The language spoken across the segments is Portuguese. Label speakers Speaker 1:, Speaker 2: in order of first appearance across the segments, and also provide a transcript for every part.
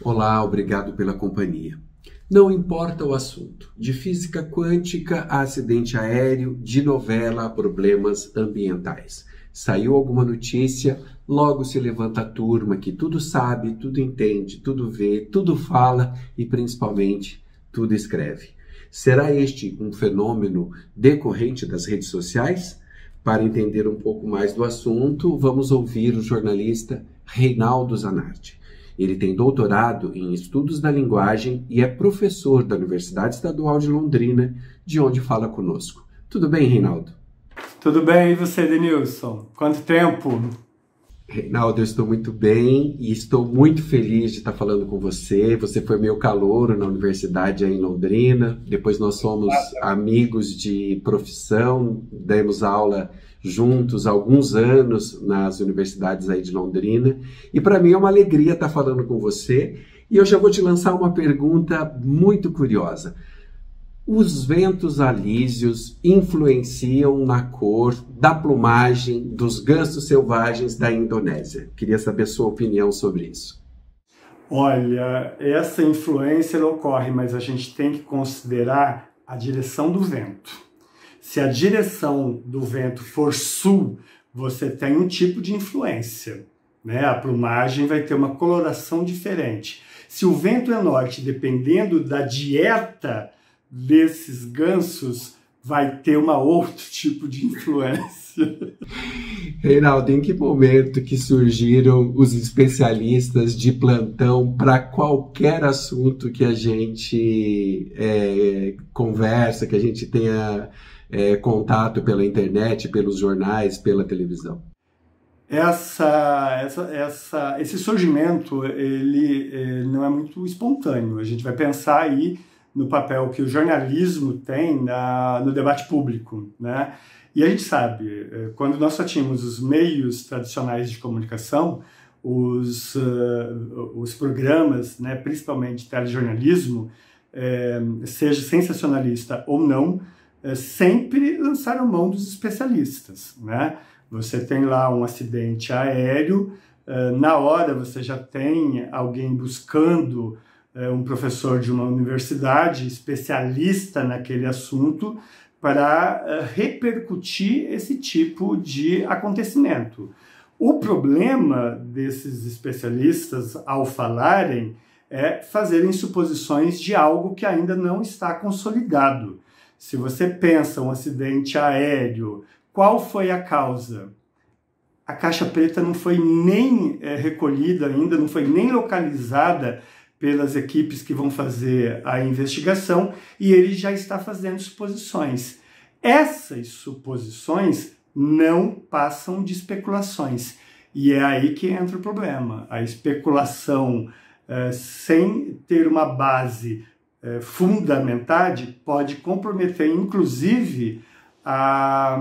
Speaker 1: Olá, obrigado pela companhia. Não importa o assunto, de física quântica a acidente aéreo, de novela a problemas ambientais. Saiu alguma notícia, logo se levanta a turma que tudo sabe, tudo entende, tudo vê, tudo fala e principalmente tudo escreve. Será este um fenômeno decorrente das redes sociais? Para entender um pouco mais do assunto, vamos ouvir o jornalista Reinaldo Zanardi. Ele tem doutorado em estudos da linguagem e é professor da Universidade Estadual de Londrina, de onde fala conosco. Tudo bem, Reinaldo?
Speaker 2: Tudo bem, e você, Denilson? Quanto tempo?
Speaker 1: Reinaldo, eu estou muito bem e estou muito feliz de estar falando com você. Você foi meu calouro na universidade aí em Londrina. Depois nós somos amigos de profissão, demos aula juntos há alguns anos nas universidades aí de Londrina. E para mim é uma alegria estar falando com você. E eu já vou te lançar uma pergunta muito curiosa. Os ventos alísios influenciam na cor da plumagem dos gansos selvagens da Indonésia. Queria saber a sua opinião sobre isso.
Speaker 2: Olha, essa influência ocorre, mas a gente tem que considerar a direção do vento. Se a direção do vento for sul, você tem um tipo de influência, né? A plumagem vai ter uma coloração diferente. Se o vento é norte, dependendo da dieta desses gansos, vai ter outro tipo de influência.
Speaker 1: Reinaldo, em que momento que surgiram os especialistas de plantão para qualquer assunto que a gente conversa, que a gente tenha contato pela internet, pelos jornais, pela televisão?
Speaker 2: Esse surgimento, ele não é muito espontâneo. A gente vai pensar aí no papel que o jornalismo tem no debate público, né? E a gente sabe, quando nós só tínhamos os meios tradicionais de comunicação, os programas, né, principalmente telejornalismo, seja sensacionalista ou não, sempre lançaram mão dos especialistas, né? Você tem lá um acidente aéreo, na hora você já tem alguém buscando um professor de uma universidade, especialista naquele assunto, para repercutir esse tipo de acontecimento. O problema desses especialistas, ao falarem, é fazerem suposições de algo que ainda não está consolidado. Se você pensa um acidente aéreo, qual foi a causa? A caixa preta não foi nem recolhida ainda, não foi nem localizada pelas equipes que vão fazer a investigação, e ele já está fazendo suposições. Essas suposições não passam de especulações, e é aí que entra o problema. A especulação sem ter uma base fundamentada pode comprometer, inclusive, a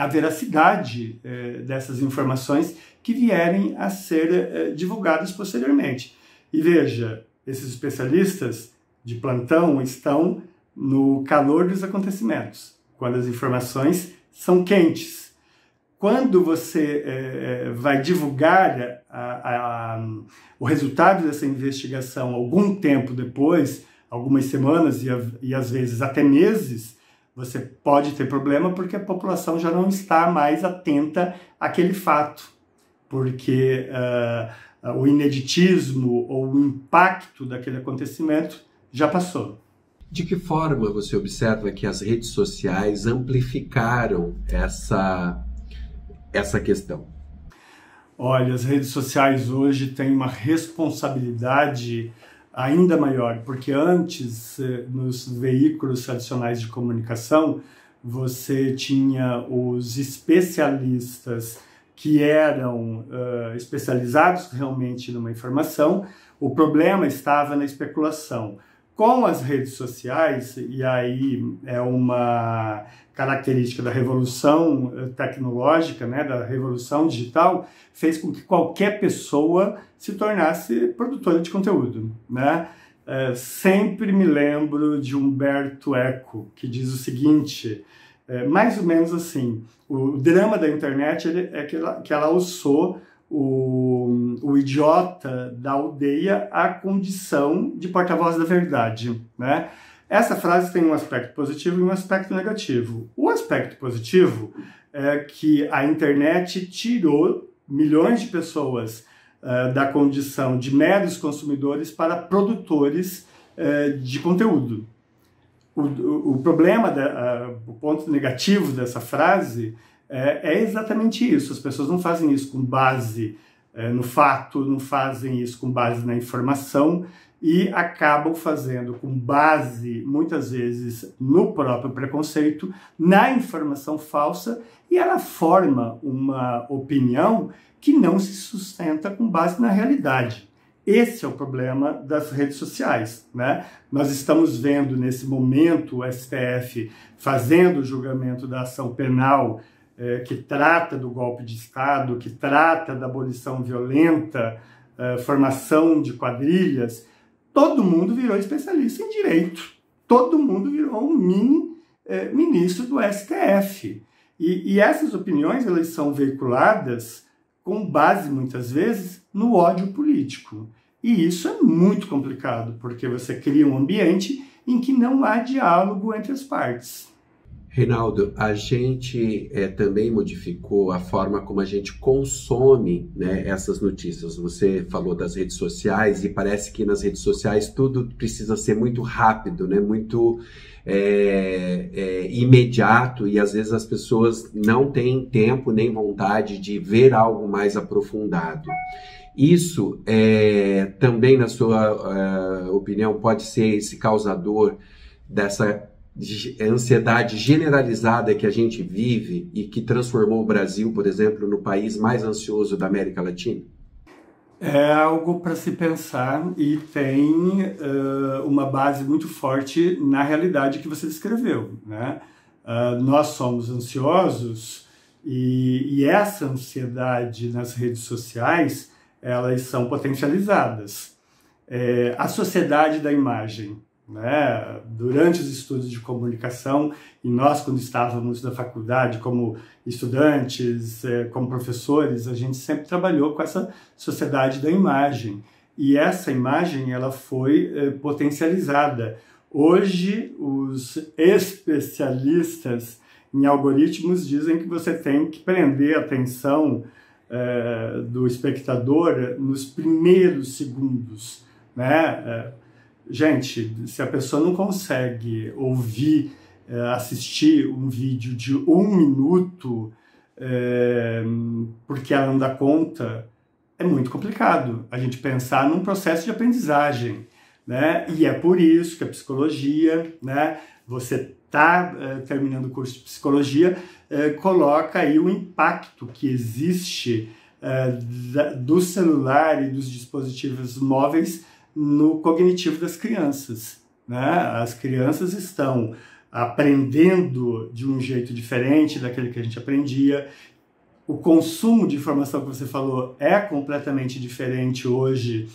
Speaker 2: veracidade dessas informações que vierem a ser divulgadas posteriormente. E veja, esses especialistas de plantão estão no calor dos acontecimentos, quando as informações são quentes. Quando você vai divulgar o resultado dessa investigação algum tempo depois, algumas semanas e às vezes até meses, você pode ter problema porque a população já não está mais atenta àquele fato, porque o ineditismo ou o impacto daquele acontecimento já passou.
Speaker 1: De que forma você observa que as redes sociais amplificaram essa questão?
Speaker 2: Olha, as redes sociais hoje têm uma responsabilidade ainda maior, porque antes, nos veículos tradicionais de comunicação, você tinha os especialistas que eram especializados realmente numa informação. O problema estava na especulação. Com as redes sociais, e aí é uma característica da revolução tecnológica, né, da revolução digital, fez com que qualquer pessoa se tornasse produtora de conteúdo, né? Sempre me lembro de Umberto Eco, que diz o seguinte, mais ou menos assim: o drama da internet é que ela alçou o idiota da aldeia à condição de porta-voz da verdade, né? Essa frase tem um aspecto positivo e um aspecto negativo. O aspecto positivo é que a internet tirou milhões de pessoas da condição de meros consumidores para produtores de conteúdo. O problema, o ponto negativo dessa frase é exatamente isso. As pessoas não fazem isso com base no fato, não fazem isso com base na informação e acabam fazendo com base, muitas vezes, no próprio preconceito, na informação falsa, e ela forma uma opinião que não se sustenta com base na realidade. Esse é o problema das redes sociais, né? Nós estamos vendo nesse momento o STF fazendo o julgamento da ação penal que trata do golpe de Estado, que trata da abolição violenta, formação de quadrilhas. Todo mundo virou especialista em direito. Todo mundo virou um mini ministro do STF. E essas opiniões, elas são veiculadas com base, muitas vezes, no ódio político. E isso é muito complicado, porque você cria um ambiente em que não há diálogo entre as partes.
Speaker 1: Reinaldo, a gente também modificou a forma como a gente consome, né, essas notícias. Você falou das redes sociais e parece que nas redes sociais tudo precisa ser muito rápido, né, muito imediato, e às vezes as pessoas não têm tempo nem vontade de ver algo mais aprofundado. Isso também, na sua opinião, pode ser esse causador dessa ansiedade generalizada que a gente vive e que transformou o Brasil, por exemplo, no país mais ansioso da América Latina?
Speaker 2: É algo para se pensar e tem uma base muito forte na realidade que você descreveu, né? Nós somos ansiosos e essa ansiedade nas redes sociais, elas são potencializadas. A sociedade da imagem, né? Durante os estudos de comunicação, e nós, quando estávamos na faculdade como estudantes, como professores, a gente sempre trabalhou com essa sociedade da imagem. E essa imagem, ela foi potencializada. Hoje, os especialistas em algoritmos dizem que você tem que prender a atenção do espectador nos primeiros segundos, né? Gente, se a pessoa não consegue ouvir, assistir um vídeo de 1 minuto porque ela não dá conta, é muito complicado a gente pensar num processo de aprendizagem, né? E é por isso que a psicologia, né? Você está terminando o curso de psicologia, coloca aí o impacto que existe do celular e dos dispositivos móveis no cognitivo das crianças, né? As crianças estão aprendendo de um jeito diferente daquele que a gente aprendia. O consumo de informação que você falou é completamente diferente hoje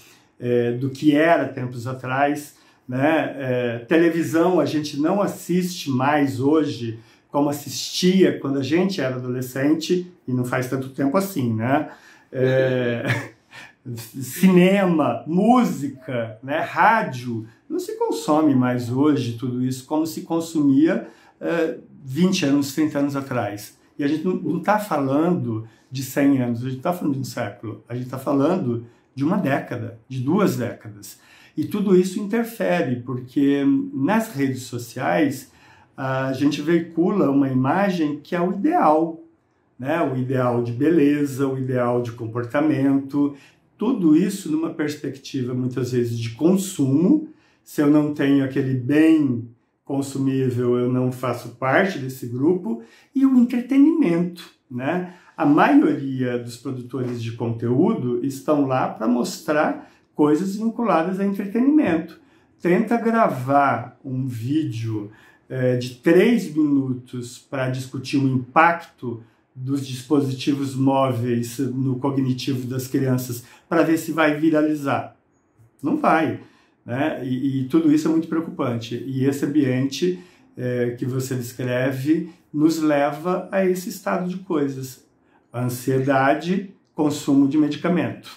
Speaker 2: do que era tempos atrás, né? Televisão a gente não assiste mais hoje como assistia quando a gente era adolescente, e não faz tanto tempo assim, né? Cinema, música, né, rádio, não se consome mais hoje tudo isso como se consumia 20 anos, 30 anos atrás. E a gente não está falando de 100 anos, a gente está falando de um século, a gente está falando de uma década, de 2 décadas. E tudo isso interfere, porque nas redes sociais a gente veicula uma imagem que é o ideal, né? O ideal de beleza, o ideal de comportamento. Tudo isso numa perspectiva, muitas vezes, de consumo. Se eu não tenho aquele bem consumível, eu não faço parte desse grupo. E o entretenimento, né? A maioria dos produtores de conteúdo estão lá para mostrar coisas vinculadas a entretenimento. Tenta gravar um vídeo de 3 minutos para discutir o impacto dos dispositivos móveis no cognitivo das crianças para ver se vai viralizar. Não vai, né? E tudo isso é muito preocupante. E esse ambiente que você descreve nos leva a esse estado de coisas. A ansiedade consumo de medicamento.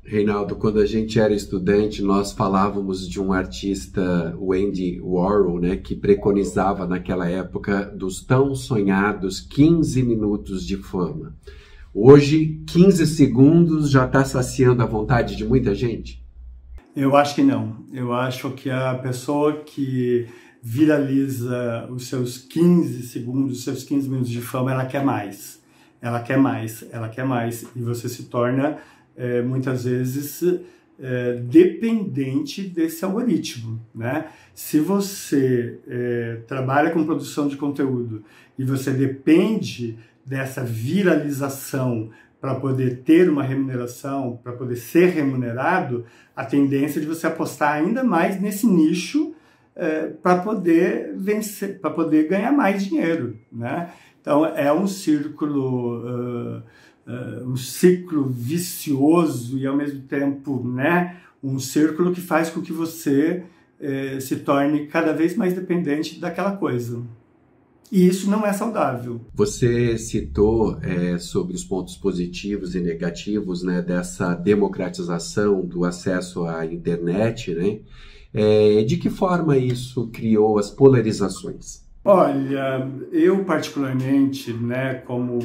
Speaker 1: Reinaldo, quando a gente era estudante, nós falávamos de um artista, o Andy Warhol, né, que preconizava naquela época dos tão sonhados 15 minutos de fama. Hoje, 15 segundos já está saciando a vontade de muita gente?
Speaker 2: Eu acho que não. Eu acho que a pessoa que viraliza os seus 15 segundos, os seus 15 minutos de fama, ela quer mais. Ela quer mais, ela quer mais. E você se torna, muitas vezes, dependente desse algoritmo, né? Se você trabalha com produção de conteúdo e você depende dessa viralização para poder ter uma remuneração, para poder ser remunerado, a tendência é de você apostar ainda mais nesse nicho para poder vencer, para poder ganhar mais dinheiro, né? Então é um círculo vicioso e ao mesmo tempo, né, um círculo que faz com que você se torne cada vez mais dependente daquela coisa. E isso não é saudável.
Speaker 1: Você citou sobre os pontos positivos e negativos, né, dessa democratização do acesso à internet, né? De que forma isso criou as polarizações?
Speaker 2: Olha, eu particularmente, né, como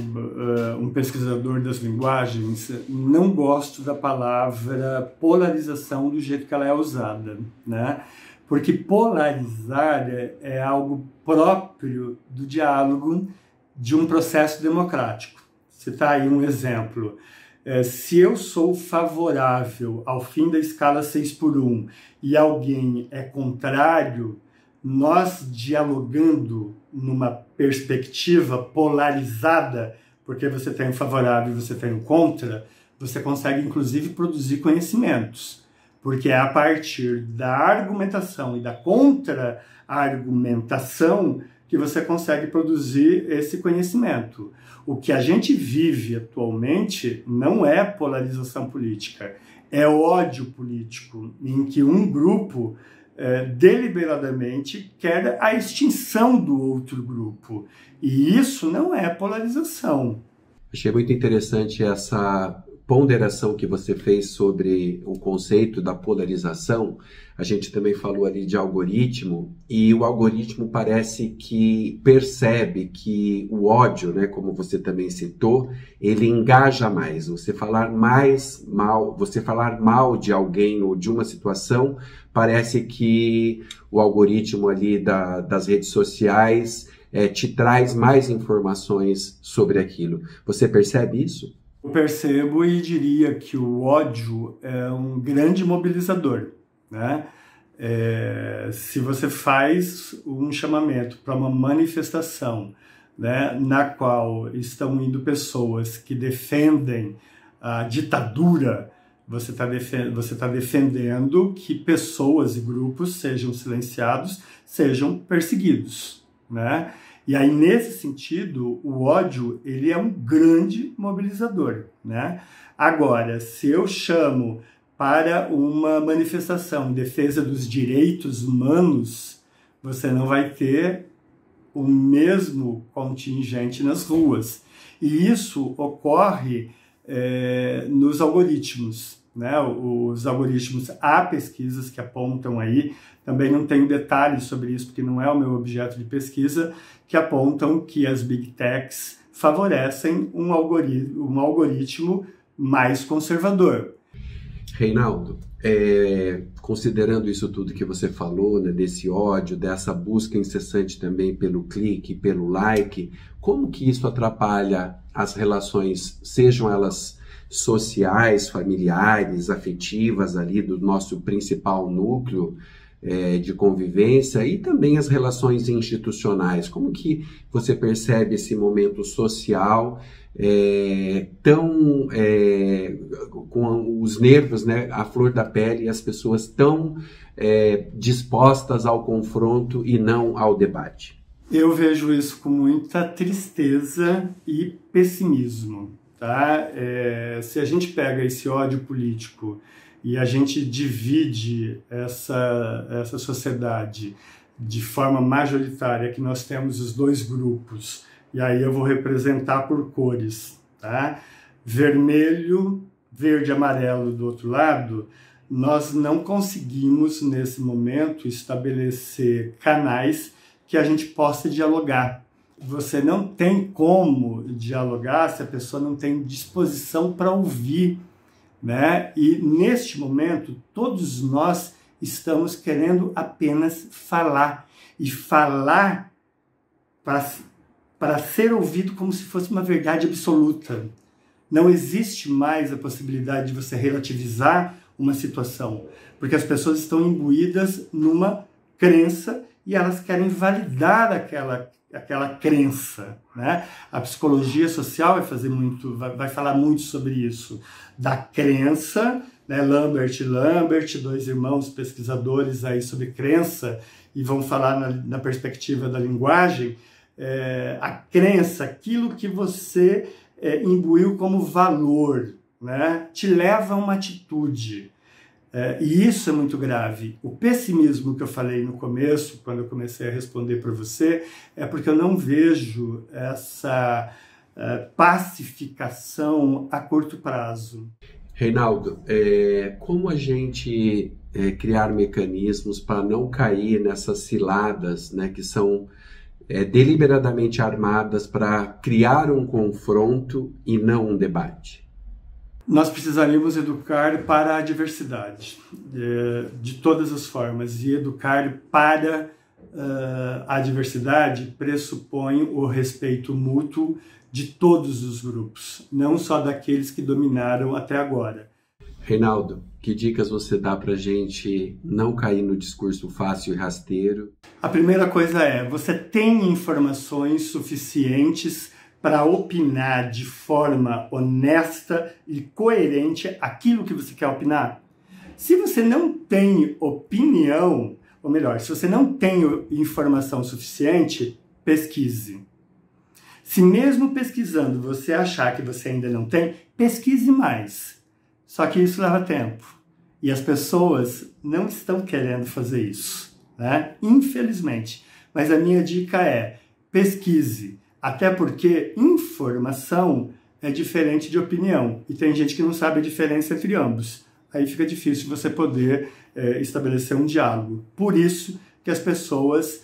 Speaker 2: um pesquisador das linguagens, não gosto da palavra polarização do jeito que ela é usada, né? Porque polarizar é algo próprio do diálogo de um processo democrático. Citar aí um exemplo. Se eu sou favorável ao fim da escala 6x1 e alguém é contrário, nós dialogando numa perspectiva polarizada, porque você tem o favorável e você tem o contra, você consegue inclusive produzir conhecimentos. Porque é a partir da argumentação e da contra-argumentação que você consegue produzir esse conhecimento. O que a gente vive atualmente não é polarização política, é ódio político, em que um grupo deliberadamente quer a extinção do outro grupo. E isso não é polarização.
Speaker 1: Achei muito interessante essa ponderação que você fez sobre o conceito da polarização. A gente também falou ali de algoritmo, e o algoritmo parece que percebe que o ódio, né, como você também citou, ele engaja mais. Você falar mal de alguém ou de uma situação, parece que o algoritmo ali das redes sociais te traz mais informações sobre aquilo. Você percebe isso?
Speaker 2: Eu percebo e diria que o ódio é um grande mobilizador, né? Se você faz um chamamento para uma manifestação, né, na qual estão indo pessoas que defendem a ditadura, você tá defendendo que pessoas e grupos sejam silenciados, sejam perseguidos, né? E aí, nesse sentido, o ódio ele é um grande mobilizador, né? Agora, se eu chamo para uma manifestação em defesa dos direitos humanos, você não vai ter o mesmo contingente nas ruas. E isso ocorre nos algoritmos, né? Os algoritmos, há pesquisas que apontam aí, também não tenho detalhes sobre isso porque não é o meu objeto de pesquisa, que apontam que as Big Techs favorecem um algoritmo mais conservador.
Speaker 1: Reinaldo, considerando isso tudo que você falou, né, desse ódio, dessa busca incessante também pelo clique, pelo like, como que isso atrapalha as relações, sejam elas sociais, familiares, afetivas ali do nosso principal núcleo de convivência, e também as relações institucionais? Como que você percebe esse momento social com os nervos, né, à flor da pele, e as pessoas tão dispostas ao confronto e não ao debate?
Speaker 2: Eu vejo isso com muita tristeza e pessimismo, tá? Se a gente pega esse ódio político e a gente divide essa sociedade de forma majoritária, que nós temos os dois grupos, e aí eu vou representar por cores, tá? vermelho, verde e amarelo do outro lado, nós não conseguimos, nesse momento, estabelecer canais que a gente possa dialogar. Você não tem como dialogar se a pessoa não tem disposição para ouvir, né? E, neste momento, todos nós estamos querendo apenas falar. E falar para ser ouvido como se fosse uma verdade absoluta. Não existe mais a possibilidade de você relativizar uma situação, porque as pessoas estão imbuídas numa crença e elas querem validar aquela crença, né? A psicologia social vai falar muito sobre isso, da crença, né? Lambert, dois irmãos pesquisadores aí sobre crença, e vão falar na perspectiva da linguagem, a crença, aquilo que você imbuiu como valor, né? Te leva a uma atitude. E isso é muito grave. O pessimismo que eu falei no começo, quando eu comecei a responder para você, é porque eu não vejo essa pacificação a curto prazo.
Speaker 1: Reinaldo, como a gente criar mecanismos para não cair nessas ciladas, né, que são deliberadamente armadas para criar um confronto e não um debate?
Speaker 2: Nós precisaríamos educar para a diversidade, de todas as formas, e educar para a diversidade pressupõe o respeito mútuo de todos os grupos, não só daqueles que dominaram até agora.
Speaker 1: Reinaldo, que dicas você dá para a gente não cair no discurso fácil e rasteiro?
Speaker 2: A primeira coisa você tem informações suficientes para opinar de forma honesta e coerente aquilo que você quer opinar? Se você não tem opinião, ou melhor, se você não tem informação suficiente, pesquise. Se mesmo pesquisando você achar que você ainda não tem, pesquise mais. Só que isso leva tempo. E as pessoas não estão querendo fazer isso, né? Infelizmente. Mas a minha dica pesquise. Até porque informação é diferente de opinião. E tem gente que não sabe a diferença entre ambos. Aí fica difícil você poder estabelecer um diálogo. Por isso que as pessoas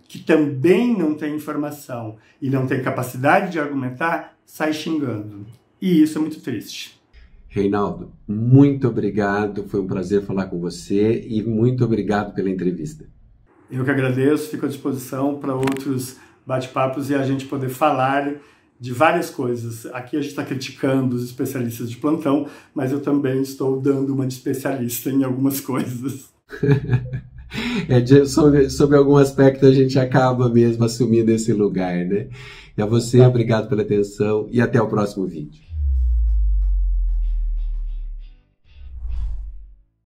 Speaker 2: que também não têm informação e não têm capacidade de argumentar, saem xingando. E isso é muito triste.
Speaker 1: Reinaldo, muito obrigado. Foi um prazer falar com você e muito obrigado pela entrevista.
Speaker 2: Eu que agradeço, fico à disposição para outros bate-papos e a gente poder falar de várias coisas. Aqui a gente está criticando os especialistas de plantão, mas eu também estou dando uma de especialista em algumas coisas.
Speaker 1: Sobre algum aspecto a gente acaba mesmo assumindo esse lugar, né? E a você, obrigado pela atenção e até o próximo vídeo.